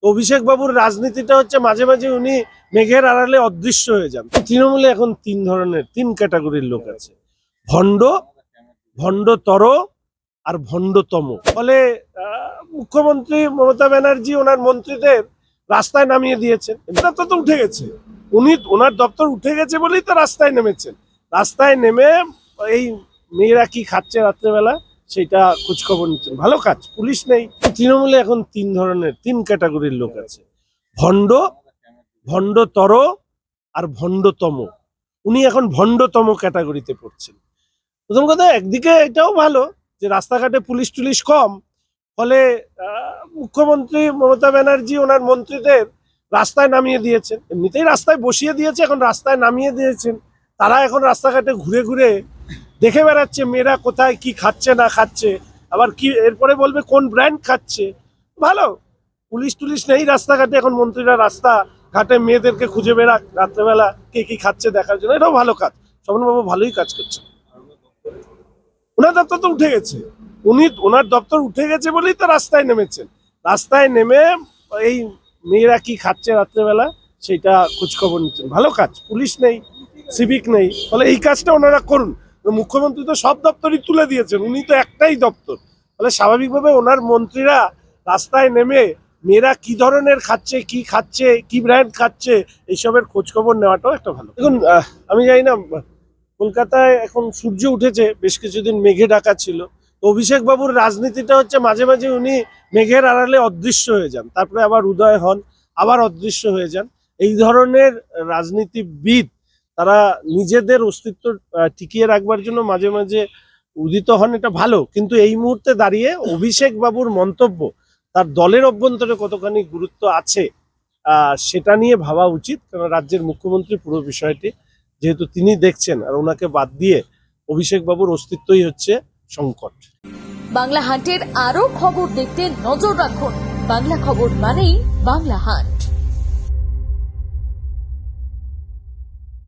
অভিষেক বাবুর রাজনীতিটা হচ্ছে মাঝে মাঝে উনি মেঘের আড়ালে অদৃশ্য হয়ে যান। তৃণমূলে এখন তিন ক্যাটাগরির লোক আছে, ভণ্ড, ভণ্ডতর আর ভণ্ডতম। ফলে মুখ্যমন্ত্রী মমতা ব্যানার্জি ওনার মন্ত্রীদের রাস্তায় নামিয়ে দিয়েছেন। দপ্তর তো উঠে গেছে, ওনার দপ্তর উঠে গেছে বলেই তো রাস্তায় নেমেছেন। রাস্তায় নেমে এই মেয়েরা কি খাচ্ছে রাত্রেবেলা সেটা খোঁজখবর নিচ্ছেন। ভালো কাজ। পুলিশ নেই। তৃণমূলে এখন তিন ক্যাটাগরির লোক আছে, ভণ্ড, ভণ্ডতর আর ভণ্ডতম। উনি এখন ভণ্ডতম ক্যাটাগরিতে পড়ছেন। প্রথম কথা, একদিকে এটাও ভালো যে রাস্তাঘাটে পুলিশ টুলিশ কম, ফলে মুখ্যমন্ত্রী মমতা ব্যানার্জি ওনার মন্ত্রীদের রাস্তায় নামিয়ে দিয়েছেন। এমনিতেই রাস্তায় বসিয়ে দিয়েছে, এখন রাস্তায় নামিয়ে দিয়েছেন। তারা এখন রাস্তাঘাটে ঘুরে ঘুরে দেখে বেড়াচ্ছে মেয়েরা কোথায় কি খাচ্ছে না খাচ্ছে, আবার কি এরপরে বলবে কোন ব্র্যান্ড খাচ্ছে। ভালো, পুলিশ টুলিশ নেই রাস্তাঘাটে, এখন মন্ত্রীরা রাস্তা ঘাটে মেয়েদেরকে খুঁজে বেড়াক রাত্রেবেলা কে কি খাচ্ছে দেখার জন্য। এটাও ভালো কাজ। শোভনবাবু ভালোই কাজ করছেন। ওনার দপ্তর তো উঠে গেছে, ওনার দপ্তর উঠে গেছে বলেই তো রাস্তায় নেমেছেন। রাস্তায় নেমে এই মেয়েরা কি খাচ্ছে রাত্রেবেলা সেটা খোঁজখবর নিচ্ছেন। ভালো কাজ। পুলিশ নেই, সিভিক নেই, ফলে এই কাজটা ওনারা করুন। মুখ্যমন্ত্রী তো সব দপ্তরই তুলে দিয়েছেন, উনি তো একটাই দপ্তর। ফলে স্বাভাবিকভাবে ওনার মন্ত্রীরা রাস্তায় নেমে মেয়েরা কি ধরনের খাচ্ছে, কি ব্র্যান্ড খাচ্ছে, এইসবের খোঁজখবর নেওয়াটাও একটা ভালো। দেখুন, আমি জানি না, কলকাতায় এখন সূর্য উঠেছে, বেশ কিছুদিন মেঘে ঢাকা ছিল। তো অভিষেক বাবুর রাজনীতিটা হচ্ছে মাঝে মাঝে উনি মেঘের আড়ালে অদৃশ্য হয়ে যান, তারপরে আবার উদয় হন, আবার অদৃশ্য হয়ে যান। এই ধরনের রাজনীতিবিদ তারা নিজেদের অস্তিত্ব টিকিয়ে রাখবার জন্য মাঝে মাঝে উদিত হন, এটা ভালো। কিন্তু এই মুহূর্তে দাঁড়িয়ে অভিষেক বাবুর মন্তব্য তার দলের অভ্যন্তরে কতখানি গুরুত্ব আছে সেটা নিয়ে ভাবা উচিত। কারণ রাজ্যের মুখ্যমন্ত্রী পুরো বিষয়টি যেহেতু তিনি দেখছেন, আর ওনাকে বাদ দিয়ে অভিষেক বাবুর অস্তিত্বই হচ্ছে সংকট। বাংলা হান্টের আরো খবর দেখতে নজর রাখুন। বাংলা খবর মানেই বাংলা হান্ট।